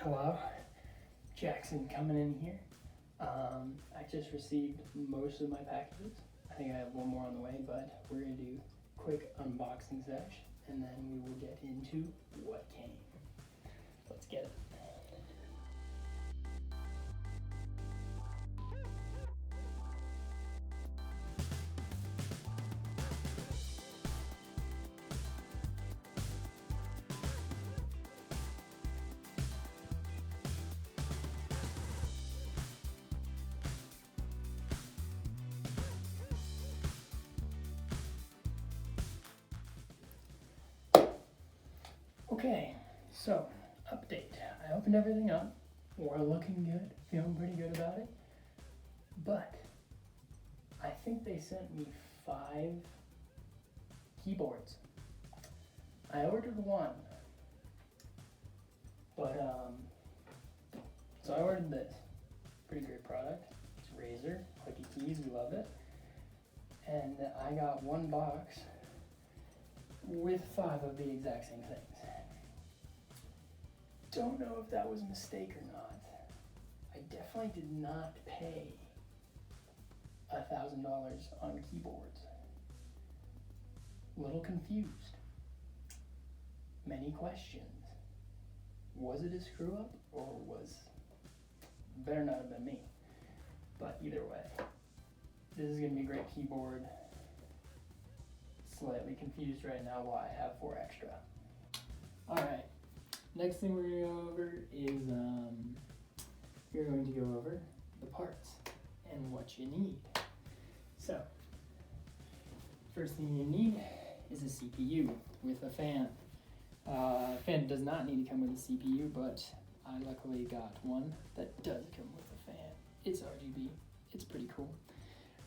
Hello, Jackson coming in here. I just received most of my packages. I think I have one more on the way, but we're gonna do a quick unboxing sesh, and then we will get into what came. Let's get it. Okay, so update. I opened everything up. We're looking good, feeling pretty good about it. But I think they sent me 5 keyboards. I ordered one, but so I ordered this. Pretty great product. It's Razer, clicky keys, we love it. And I got one box with 5 of the exact same things. Don't know if that was a mistake or not. I definitely did not pay $1,000 on keyboards. Little confused. Many questions. Was it a screw up or better not have been me? But either way, this is gonna be a great keyboard. Slightly confused right now why I have 4 extra. All right. Next thing we're going to go over is we're going to go over the parts and what you need. So, first thing you need is a CPU with a fan. Fan does not need to come with a CPU, but I luckily got one that does come with a fan. It's RGB. It's pretty cool.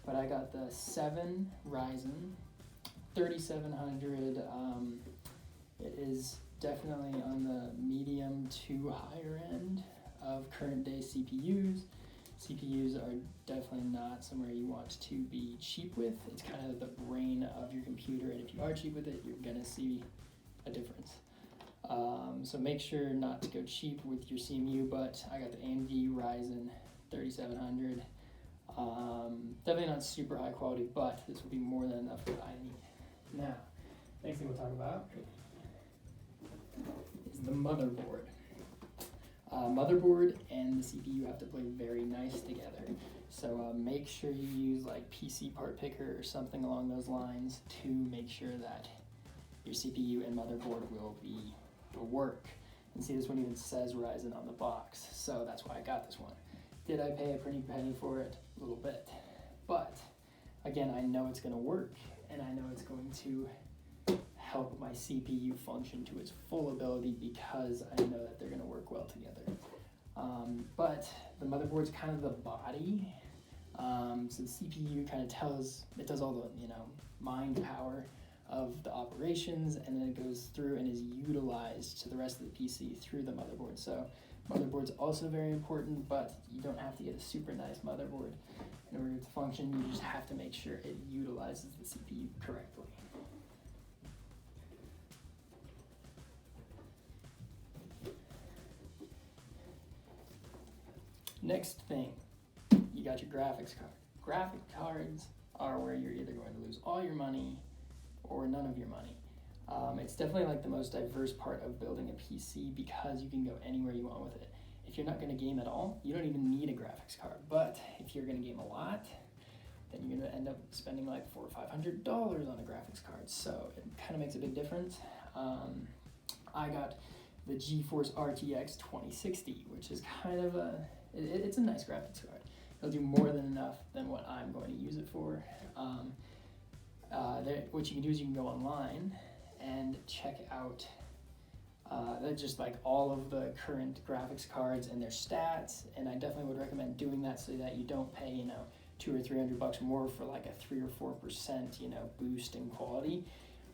But I got the 7 Ryzen 3700. It is definitely on the medium to higher end of current day CPUs. CPUs are definitely not somewhere you want to be cheap with. It's kind of the brain of your computer, and if you are cheap with it, you're gonna see a difference. So make sure not to go cheap with your CMU, but I got the AMD Ryzen 3700. Definitely not super high quality, but this will be more than enough for what I need. Now, next thing we'll talk about is the motherboard. Motherboard and the CPU have to play very nice together. So make sure you use like PC part picker or something along those lines to make sure that your CPU and motherboard will work. And see, this one even says Ryzen on the box, so that's why I got this one. Did I pay a pretty penny for it? A little bit. But again, I know it's gonna work, and I know it's going to help my CPU function to its full ability because I know that they're going to work well together. But the motherboard's kind of the body, so the CPU kind of does all the mind power of the operations, and then it goes through and is utilized to the rest of the PC through the motherboard. So motherboard's also very important, but you don't have to get a super nice motherboard in order to function. You just have to make sure it utilizes the CPU correctly. Next thing, you got your graphics card. Graphic cards are where you're either going to lose all your money or none of your money. It's definitely like the most diverse part of building a PC because you can go anywhere you want with it. If you're not going to game at all, you don't even need a graphics card. But if you're going to game a lot, then you're going to end up spending like $400 or $500 on a graphics card. So it kind of makes a big difference. I got the GeForce RTX 2060, which is kind of it's a nice graphics card. It'll do more than enough than what I'm going to use it for. What you can do is you can go online and check out just like all of the current graphics cards and their stats, and I definitely would recommend doing that so that you don't pay $200 or $300 more for like a 3 or 4% boost in quality.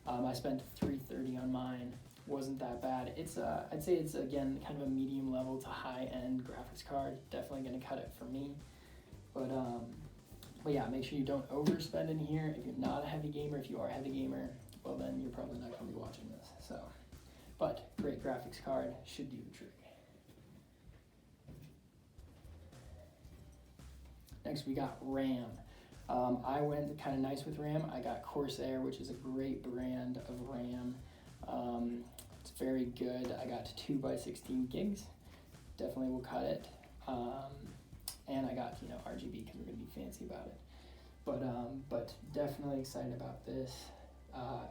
I spent $330 on mine. Wasn't that bad. It's I'd say it's again kind of a medium level to high end graphics card. Definitely gonna cut it for me. But yeah, make sure you don't overspend in here. If you're not a heavy gamer, if you are a heavy gamer, well then you're probably not gonna be watching this. So, but great graphics card should do the trick. Next we got RAM. I went kind of nice with RAM. I got Corsair, which is a great brand of RAM. It's very good. I got 2x16 gigs. Definitely will cut it. And I got, RGB because we're going to be fancy about it. But definitely excited about this.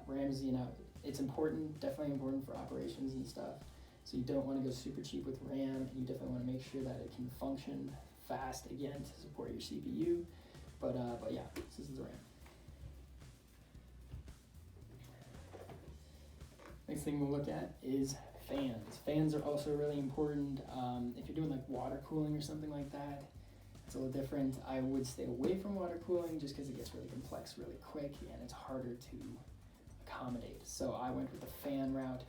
RAM is, it's important, definitely important for operations and stuff. So you don't want to go super cheap with RAM, and you definitely want to make sure that it can function fast again to support your CPU. But yeah, this is the RAM. Next thing we'll look at is fans. Fans are also really important. If you're doing like water cooling or something like that, it's a little different. I would stay away from water cooling just because it gets really complex really quick and it's harder to accommodate. So I went with the fan route.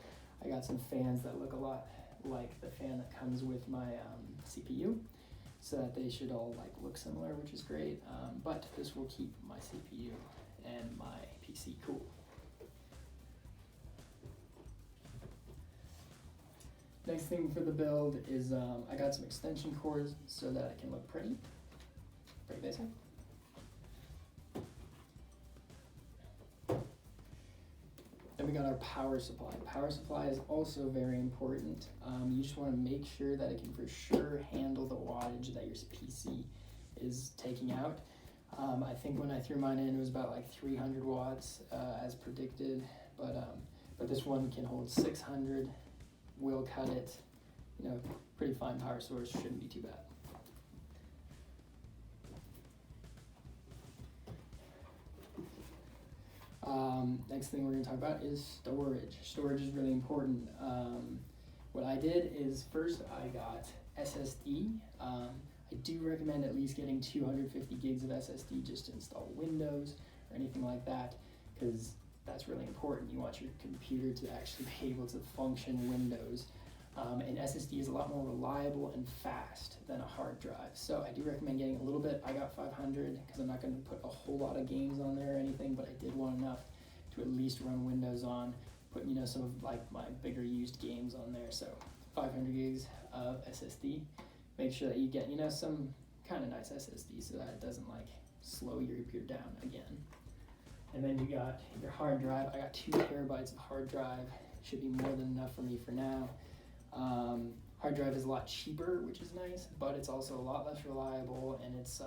I got some fans that look a lot like the fan that comes with my CPU, so that they should all look similar, which is great. But this will keep my CPU and my PC cool. Next thing for the build is I got some extension cords so that it can look pretty basic. Then we got our power supply. Power supply is also very important. You just want to make sure that it can for sure handle the wattage that your PC is taking out. I think when I threw mine in, it was about 300 watts as predicted, but this one can hold 600. Will cut it. Pretty fine power source, shouldn't be too bad. Next thing we're going to talk about is storage. Storage is really important. What I did is first I got SSD. I do recommend at least getting 250 gigs of SSD just to install Windows or anything like that, because that's really important. You want your computer to actually be able to function Windows. And SSD is a lot more reliable and fast than a hard drive. So I do recommend getting a little bit. I got 500 because I'm not going to put a whole lot of games on there or anything, but I did want enough to at least run Windows on, put some of my bigger used games on there. So 500 gigs of SSD. Make sure that you get some kind of nice SSD so that it doesn't slow your computer down again. And then you got your hard drive. I got 2 terabytes of hard drive. Should be more than enough for me for now. Hard drive is a lot cheaper, which is nice, but it's also a lot less reliable, and it's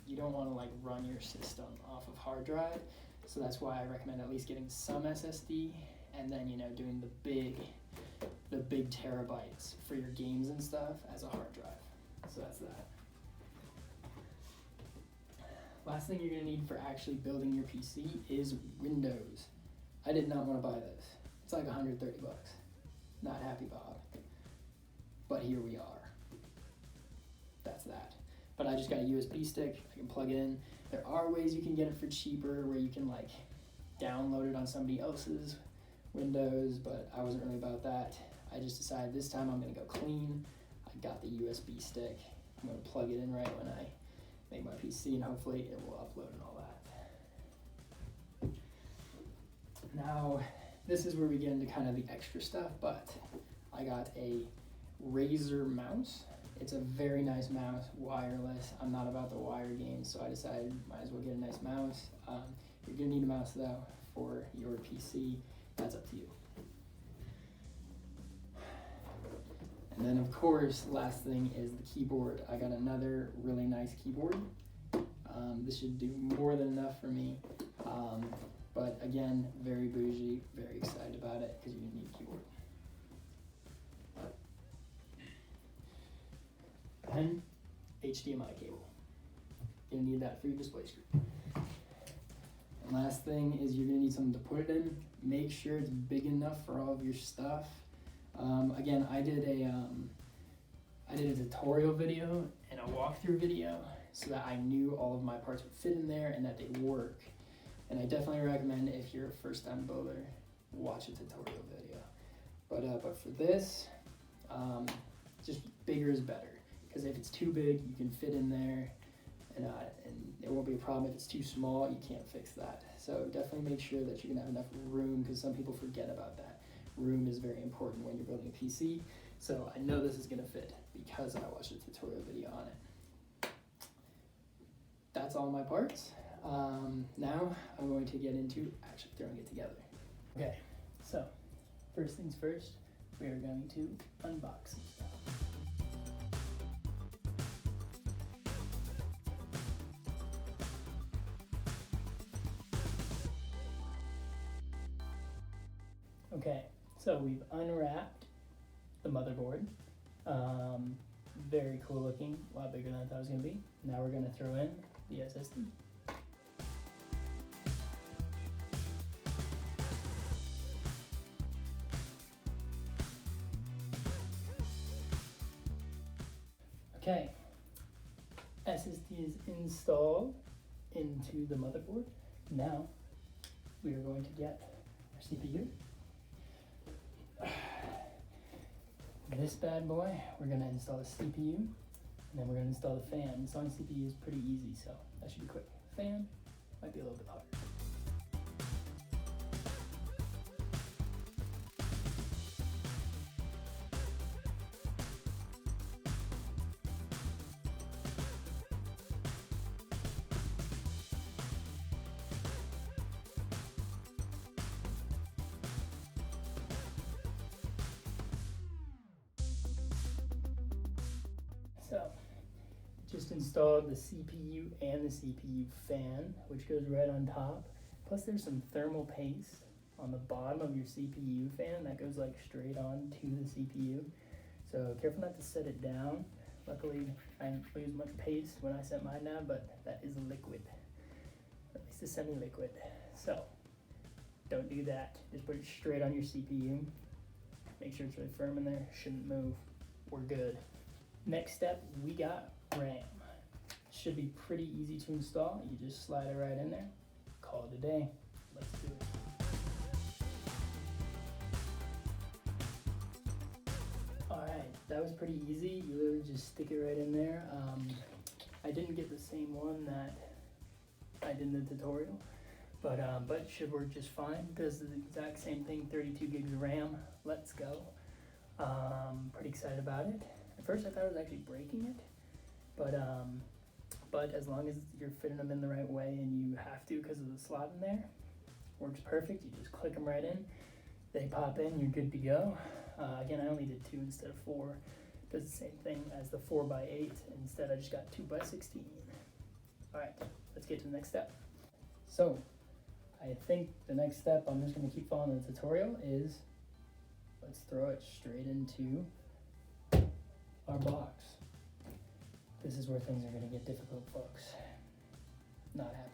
you don't want to run your system off of hard drive. So that's why I recommend at least getting some SSD, and then doing the big terabytes for your games and stuff as a hard drive. So that's that. Last thing you're going to need for actually building your PC is Windows. I did not want to buy this. It's like $130. Not happy, Bob. But here we are. That's that. But I just got a USB stick. I can plug it in. There are ways you can get it for cheaper where you can download it on somebody else's Windows, but I wasn't really about that. I just decided this time I'm going to go clean. I got the USB stick. I'm going to plug it in right when I make my PC, and hopefully it will upload and all that. Now, this is where we get into kind of the extra stuff, but I got a Razer mouse. It's a very nice mouse, wireless. I'm not about the wire game, so I decided might as well get a nice mouse. You're gonna need a mouse though for your PC. That's up to you. And then of course, last thing is the keyboard. I got another really nice keyboard. This should do more than enough for me. But again, very bougie, very excited about it because you're gonna need a keyboard. And HDMI cable. You're gonna need that for your display screen. And last thing is you're gonna need something to put it in. Make sure it's big enough for all of your stuff. Again, I did a tutorial video and a walkthrough video so that I knew all of my parts would fit in there and that they work. And I definitely recommend, if you're a first-time builder, watch a tutorial video. But for this, just bigger is better. Because if it's too big, you can fit in there, and it won't be a problem. If it's too small, you can't fix that. So definitely make sure that you're gonna have enough room, because some people forget about that. Room is very important when you're building a PC. So I know this is gonna fit because I watched a tutorial video on it. that's all my parts. Now I'm going to get into actually throwing it together. Okay, so first things first, we are going to unbox some stuff. Okay, so we've unwrapped the motherboard. Very cool looking, a lot bigger than I thought it was going to be. Now we're going to throw in the SSD. Okay, SSD is installed into the motherboard. Now we are going to get our CPU. This bad boy, we're going to install the CPU, and then we're going to install the fan. Installing CPU is pretty easy, so that should be quick. Fan might be a little bit harder. So, just installed the CPU and the CPU fan, which goes right on top. Plus there's some thermal paste on the bottom of your CPU fan that goes like straight on to the CPU. So careful not to set it down. Luckily, I didn't lose much paste when I set mine down, but that is liquid. Or at least a semi-liquid. So, don't do that. Just put it straight on your CPU. Make sure it's really firm in there. Shouldn't move. We're good. Next step, we got RAM. Should be pretty easy to install. You just slide it right in there. Call it a day. Let's do it. Alright, that was pretty easy. You literally just stick it right in there. I didn't get the same one that I did in the tutorial, but it should work just fine. Does the exact same thing, 32 gigs of RAM. Let's go. Pretty excited about it. At first I thought I was actually breaking it, but as long as you're fitting them in the right way, and you have to because of the slot in there, works perfect. You just click them right in, they pop in, you're good to go. Again, I only did 2 instead of 4. Does the same thing as the 4x8. Instead, I just got 2x16. All right, let's get to the next step. So, I think the next step, I'm just going to keep following the tutorial, is let's throw it straight into our box. This is where things are going to get difficult, folks. Not happy.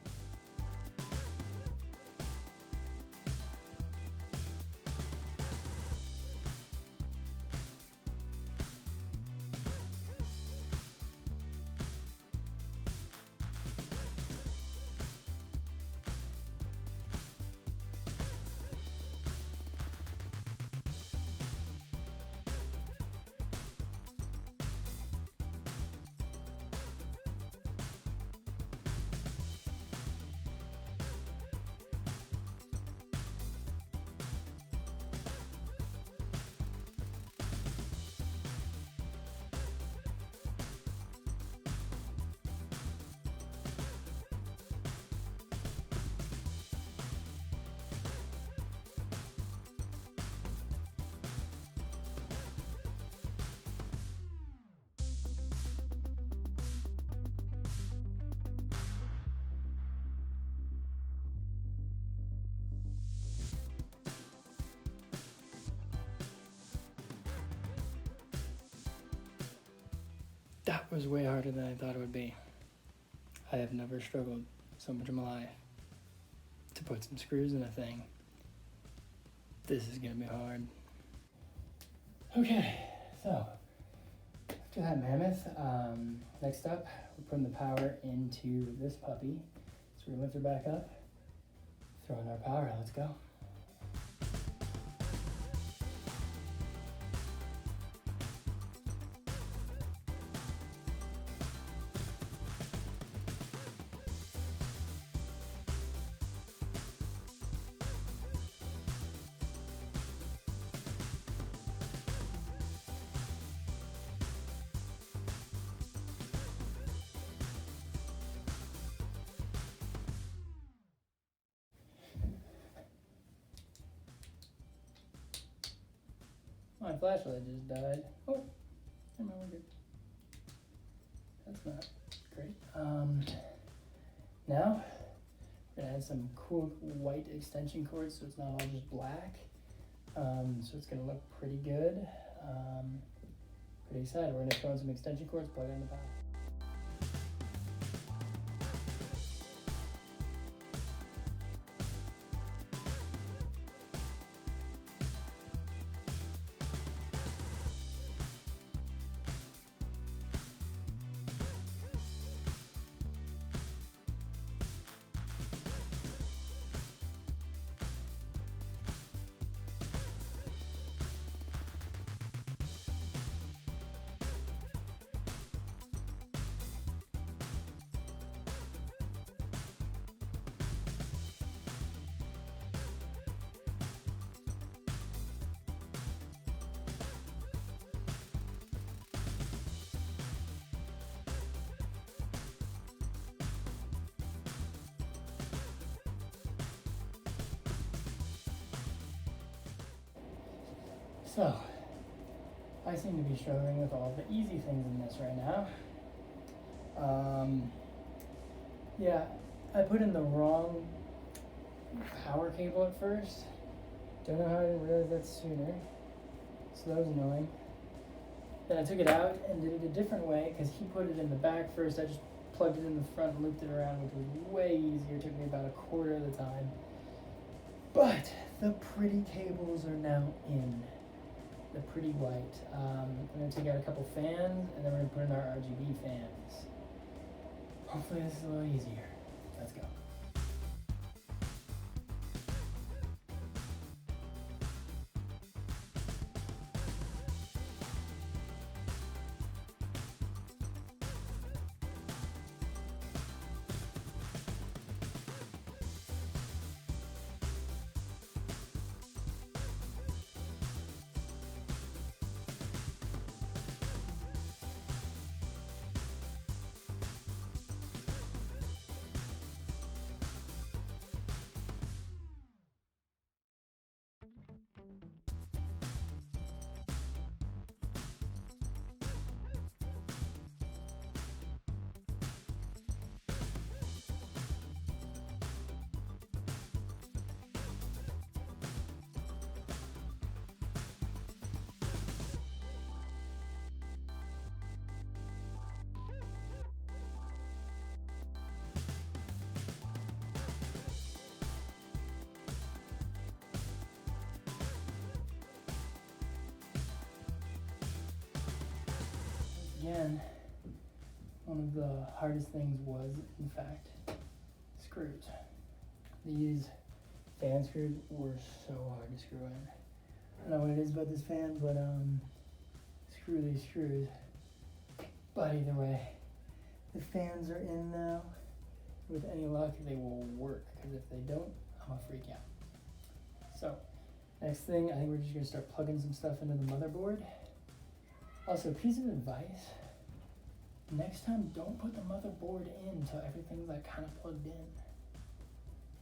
That was way harder than I thought it would be. I have never struggled so much in my life to put some screws in a thing. This is gonna be hard. Okay, so after that mammoth, next up, we're putting the power into this puppy. So we lift her back up, throw in our power, let's go. My flashlight just died. Oh, never mind, we're good. That's not great. Now, we're gonna add some cool white extension cords so it's not all just black. So it's gonna look pretty good. Pretty excited. We're gonna throw in some extension cords, plug it in the back. So, I seem to be struggling with all the easy things in this right now. Yeah, I put in the wrong power cable at first. Don't know how I didn't realize that sooner. So that was annoying. Then I took it out and did it a different way because he put it in the back first. I just plugged it in the front and looped it around, which was way easier. It took me about a quarter of the time. But the pretty cables are now in. The pretty white. I'm going to take out a couple fans and then we're going to put in our RGB fans. Hopefully this is a little easier. Let's go. Again, one of the hardest things was, in fact, screws. These fan screws were so hard to screw in. I don't know what it is about this fan, but screw these screws. But either way, the fans are in now. With any luck, they will work, because if they don't, I'm gonna freak out. So, next thing, I think we're just gonna start plugging some stuff into the motherboard. Also, piece of advice, next time don't put the motherboard in until everything's like kind of plugged in.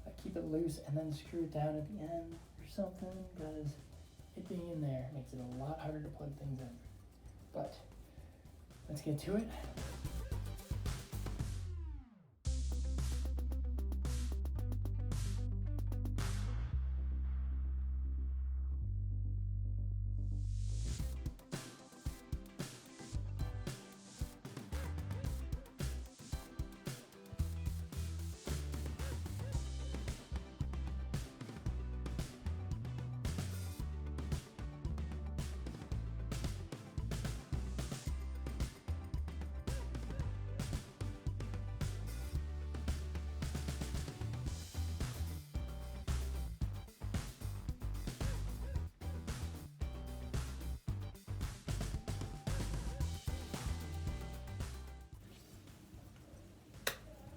Like keep it loose and then screw it down at the end or something, because it being in there makes it a lot harder to plug things in. But let's get to it.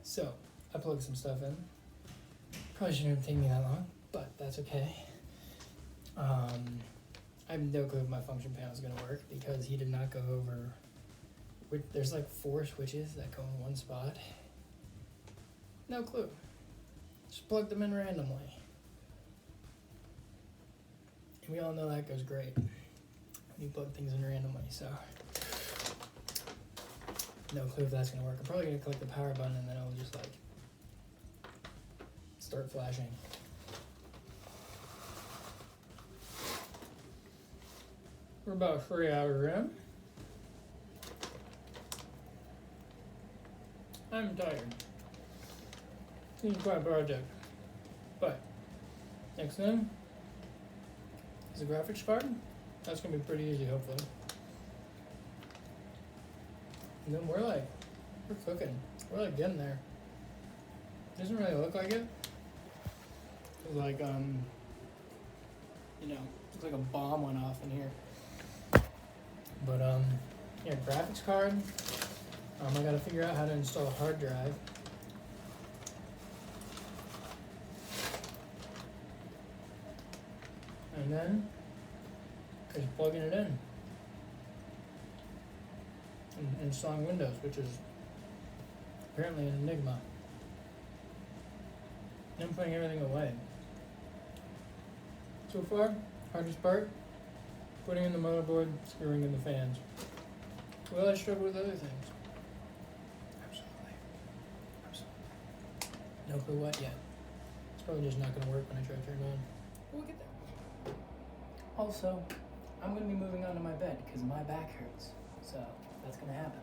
So, I plugged some stuff in. Probably shouldn't have taken me that long, but that's okay. I have no clue if my function panel is going to work because he did not go over. There's like 4 switches that go in one spot. No clue. Just plug them in randomly. And we all know that goes great. when you plug things in randomly, so no clue if that's gonna work. I'm probably gonna click the power button and then it'll just like start flashing. We're about 3 hours in. I'm tired. This is quite a project. But next thing is a graphics card. That's gonna be pretty easy, hopefully. And then we're cooking. We're like getting there. Doesn't really look like it. It's like looks like a bomb went off in here. But yeah, graphics card. I gotta figure out how to install a hard drive. And then just plugging it in and installing Windows, which is apparently an enigma. And I'm putting everything away. So far, hardest part, putting in the motherboard, screwing in the fans. Well, I struggle with other things. Absolutely. No clue what yet. It's probably just not going to work when I try to turn it on. We'll get there. Also, I'm going to be moving on to my bed because my back hurts. So that's going to happen.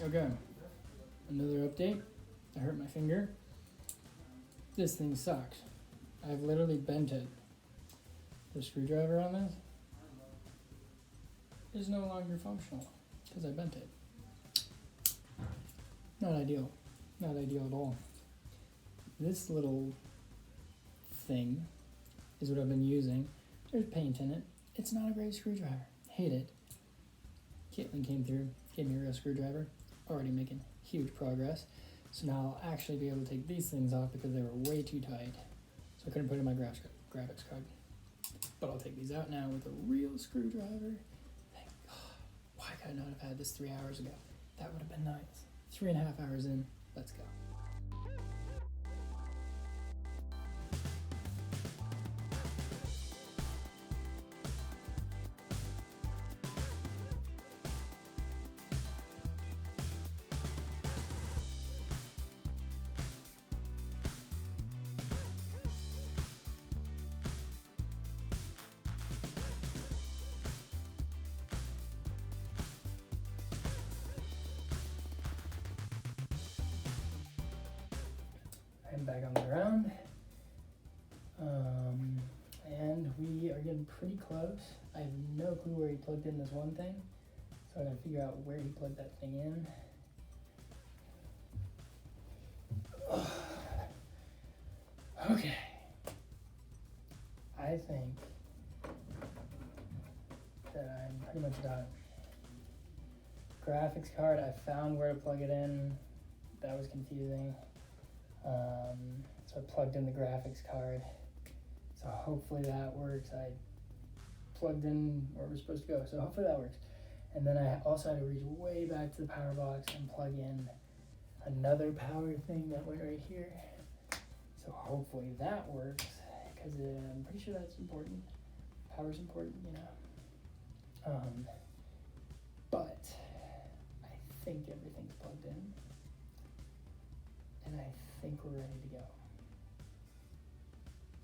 Okay, another update. I hurt my finger. This thing sucks. I've literally bent it. The screwdriver on this is no longer functional because I bent it. Not ideal. Not ideal at all. This little thing is what I've been using. There's paint in it. It's not a great screwdriver. Hate it. Caitlin came through, gave me a real screwdriver. Already making huge progress. So now I'll actually be able to take these things off because they were way too tight. So I couldn't put in my graphics card. But I'll take these out now with a real screwdriver. Thank God. Why could I not have had this 3 hours ago? That would have been nice. 3.5 hours in. Let's go. I'm back on the ground, and we are getting pretty close. I have no clue where he plugged in this one thing, so I gotta figure out where he plugged that thing in. Okay, I think that I'm pretty much done. Graphics card, I found where to plug it in. That was confusing. So I plugged in the graphics card. So hopefully that works. I plugged in where we're supposed to go. So hopefully that works. And then I also had to reach way back to the power box and plug in another power thing that went right here. So hopefully that works, because I'm pretty sure that's important. Power's important, you know. But I think everything's plugged in. And I think we're ready to go.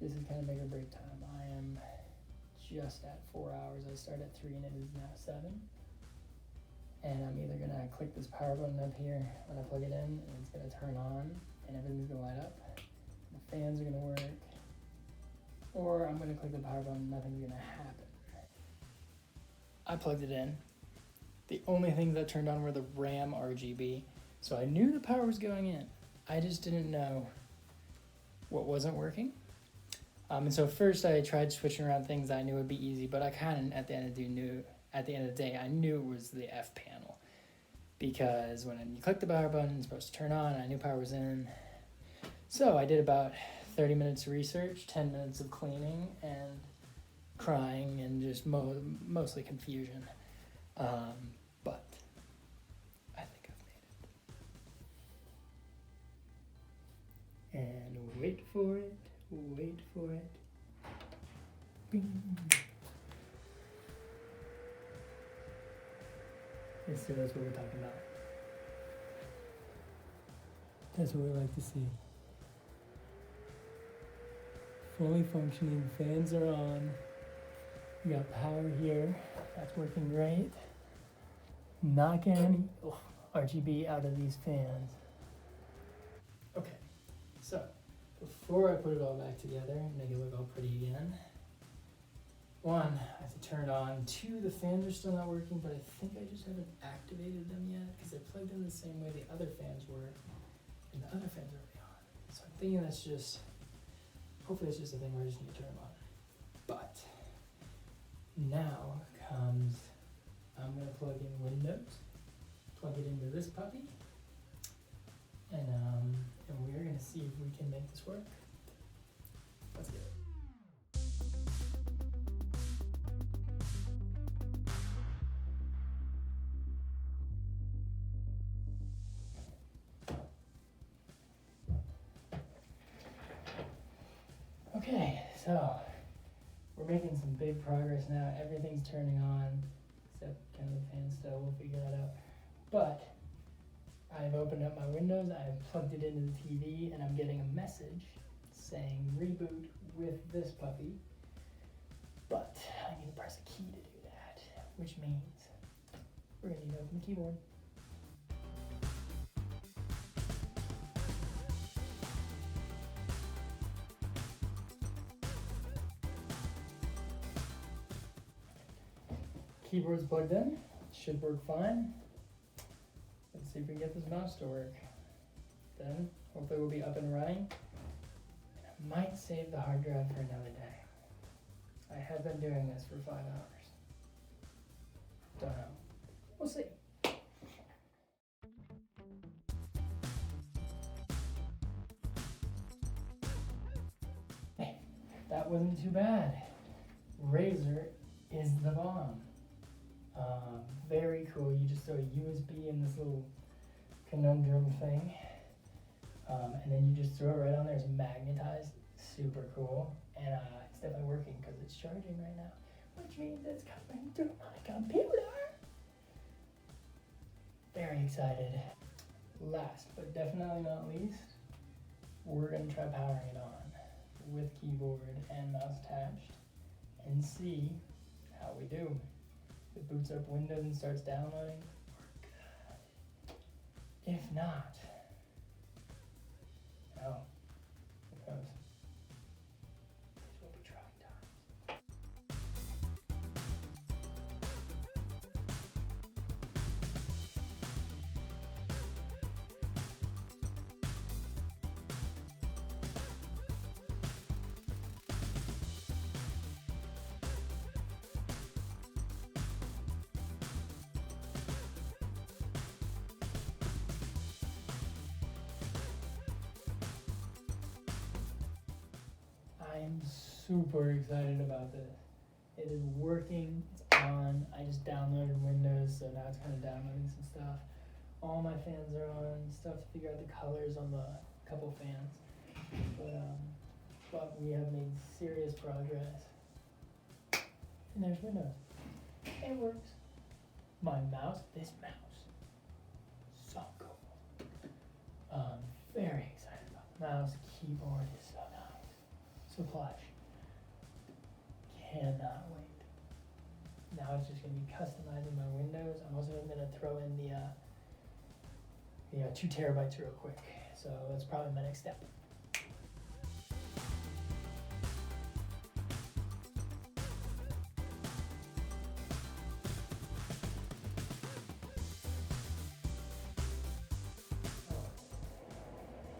This is kind of make or break time. I am just at 4 hours. I start at 3 and it is now 7. And I'm either gonna click this power button up here when I plug it in, and it's gonna turn on and everything's gonna light up. The fans are gonna work. Or I'm gonna click the power button and nothing's gonna happen. I plugged it in. The only things that turned on were the RAM RGB. So I knew the power was going in. I just didn't know what wasn't working. And so first I tried switching around things that I knew would be easy, but I kind of at the end of the day I knew it was the F panel, because when you click the power button, it's supposed to turn on. And I knew power was in, so I did about 30 minutes of research, 10 minutes of cleaning, and crying, and just mostly confusion. But I think I've made it. And wait for it. Bing. Yes, so that's what we're talking about. That's what we like to see. Fully functioning, fans are on. We got power here, that's working great. Not getting any RGB out of these fans. Okay, so before I put it all back together and make it look all pretty again, one, I have to turn it on. Two, the fans are still not working, but I think I just haven't activated them yet because they're plugged in the same way the other fans were, and the other fans are already on. So I'm thinking that's just, hopefully it's just a thing where I just need to turn them on. But now comes, I'm gonna plug in Windows, plug it into this puppy, and we're gonna see if we can make this work. Let's get it. Okay, so we're making some big progress now. Everything's turning on, except kind of the fan still. We'll figure that out. But I've opened up my Windows, I've plugged it into the TV, and I'm getting a message saying reboot with this puppy. But I need to press a key to do that, which means we're gonna need to open the keyboard. Keyboard's plugged in, should work fine. Let's see if we can get this mouse to work. Then, hopefully we'll be up and running. I might save the hard drive for another day. I have been doing this for 5 hours. Don't know. We'll see. Hey, that wasn't too bad. Razer is the bomb. Very cool. You just throw a USB in this little conundrum thing, and then you just throw it right on there. It's magnetized. Super cool. And it's definitely working because it's charging right now, which means it's coming through my computer. Very excited. Last but definitely not least, we're going to try powering it on with keyboard and mouse attached and see how we do. If it boots up Windows and starts downloading, we're good. If not, oh, who knows? These will be trying times. I'm super excited about this. It is working, it's on. I just downloaded Windows, so now it's kind of downloading some stuff. All my fans are on, stuff to figure out the colors on the couple fans. But we have made serious progress. And there's Windows. It works. My mouse, this mouse, so cool. Very excited about the mouse. Keyboard is so nice. So plush. Cannot wait. Now it's just going to be customizing my windows. I'm also going to throw in the 2 terabytes real quick. So that's probably my next step.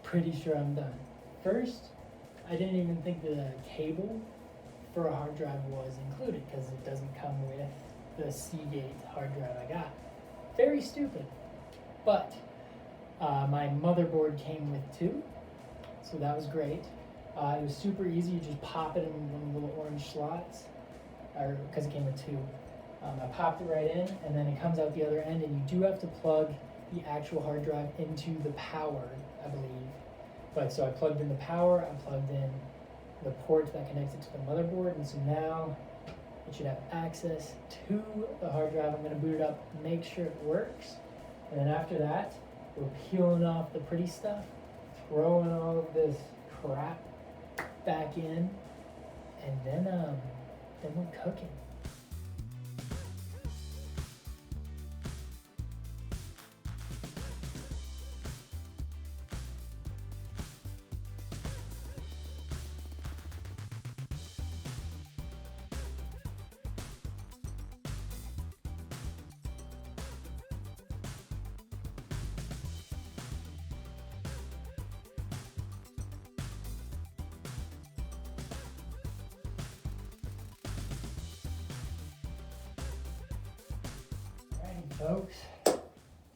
Pretty sure I'm done. First, I didn't even think the cable for a hard drive was included because it doesn't come with the Seagate hard drive I got. Very stupid. But my motherboard came with two, so that was great. It was super easy. You just pop it in one of the little orange slots, because it came with two. I popped it right in, and then it comes out the other end, and you do have to plug the actual hard drive into the power, I believe. But so I plugged in the power, I plugged in the port that connects it to the motherboard, and so now it should have access to the hard drive. I'm going to boot it up, make sure it works, and then after that, we're peeling off the pretty stuff, throwing all of this crap back in, and then we're cooking. Folks,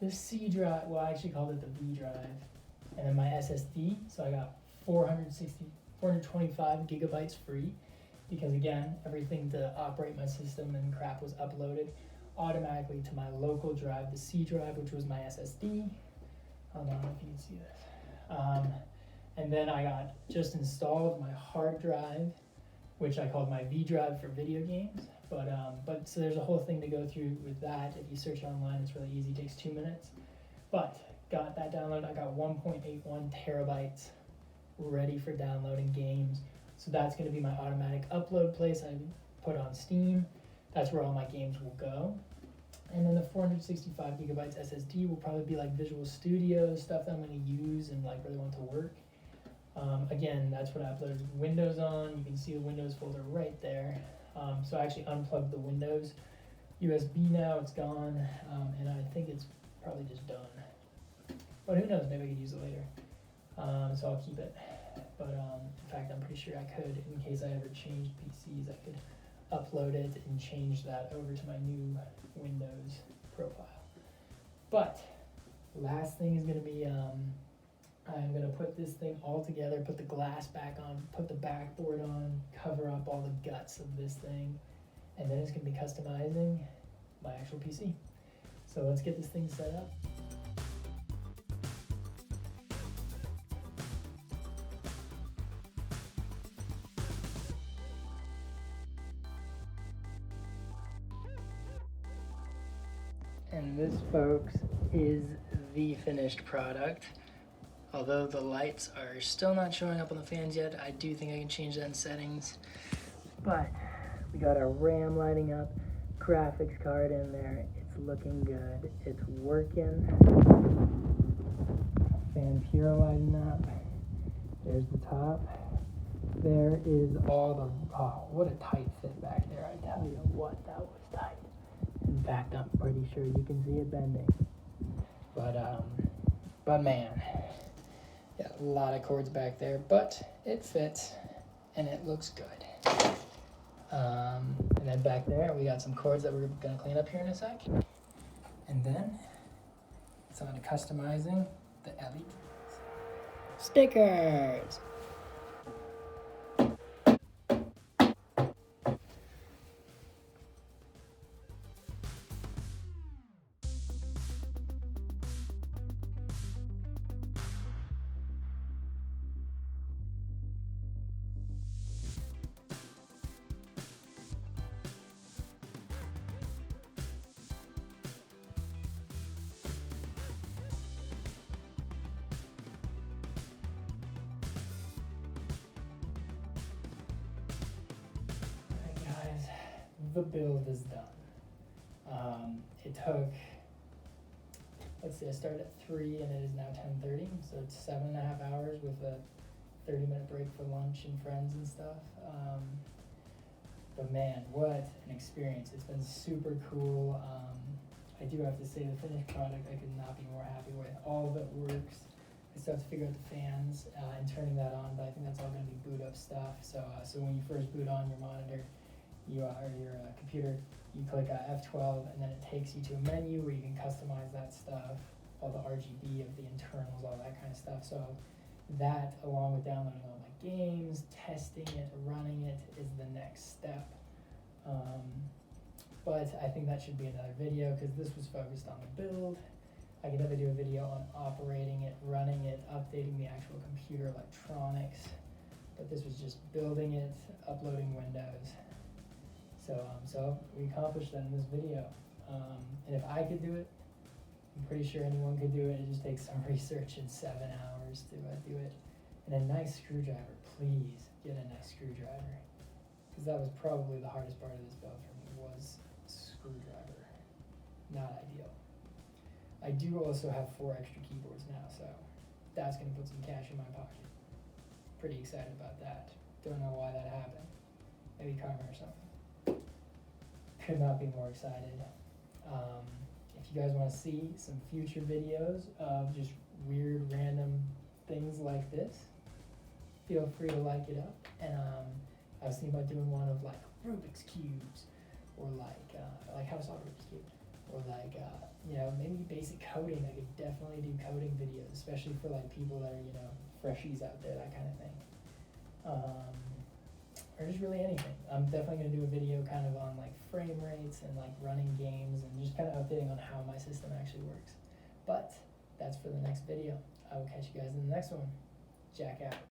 this C drive, well, I actually called it the V drive, and then my SSD, so I got 425 gigabytes free, because again, everything to operate my system and crap was uploaded automatically to my local drive, the C drive, which was my SSD. Hold on, if you can see this. And then I got just installed my hard drive, which I called my V drive for video games. But so there's a whole thing to go through with that. If you search it online, it's really easy. It takes 2 minutes. But got that downloaded. I got 1.81 terabytes ready for downloading games. So that's going to be my automatic upload place I put on Steam. That's where all my games will go. And then the 465 gigabytes SSD will probably be like Visual Studio stuff that I'm going to use and like really want to work. Again, that's what I uploaded Windows on. You can see the Windows folder right there. So I actually unplugged the Windows USB now, it's gone, and I think it's probably just done. But who knows, maybe I could use it later. So I'll keep it. But in fact, I'm pretty sure I could, in case I ever changed PCs, I could upload it and change that over to my new Windows profile. But last thing is going to be, I'm going to put this thing all together, put the glass back on, put the backboard on, cover up all the guts of this thing, and then it's going to be customizing my actual PC. So let's get this thing set up. And this, folks, is the finished product. Although the lights are still not showing up on the fans yet, I do think I can change that in settings. But we got our RAM lighting up, graphics card in there. It's looking good. It's working. Fans here lighting up. There's the top. There is all the, oh, what a tight fit back there. I tell you what, that was tight. In fact, I'm pretty sure you can see it bending. But man. Yeah, a lot of cords back there, but it fits and it looks good. And then back there, we got some cords that we're gonna clean up here in a sec. And then it's on to customizing the LED stickers. The build is done. It took, let's see, I started at 3 and it is now 10:30, so it's 7.5 hours with a 30-minute break for lunch and friends and stuff. But man, what an experience. It's been super cool. I do have to say the finished product I could not be more happy with. All of it works. I still have to figure out the fans and turning that on, but I think that's all going to be boot up stuff. So when you first boot on your monitor, or your computer, you click F12, and then it takes you to a menu where you can customize that stuff, all the RGB of the internals, all that kind of stuff. So that, along with downloading all my games, testing it, running it, is the next step. But I think that should be another video, because this was focused on the build. I could never do a video on operating it, running it, updating the actual computer electronics, but this was just building it, uploading Windows. So we accomplished that in this video. And if I could do it, I'm pretty sure anyone could do it. It just takes some research and 7 hours to do it. And a nice screwdriver, please get a nice screwdriver. Because that was probably the hardest part of this build for me, was screwdriver. Not ideal. I do also have 4 extra keyboards now, so that's going to put some cash in my pocket. Pretty excited about that. Don't know why that happened. Maybe karma or something. Could not be more excited. If you guys want to see some future videos of just weird, random things like this, feel free to like it up. And I was thinking about doing one of like Rubik's Cubes, or like how to solve a Rubik's Cube, or like maybe basic coding. I could definitely do coding videos, especially for like people that are freshies out there, that kind of thing. Or just really anything. I'm definitely going to do a video kind of on like frame rates and like running games and just kind of updating on how my system actually works. But that's for the next video. I will catch you guys in the next one. Jack out.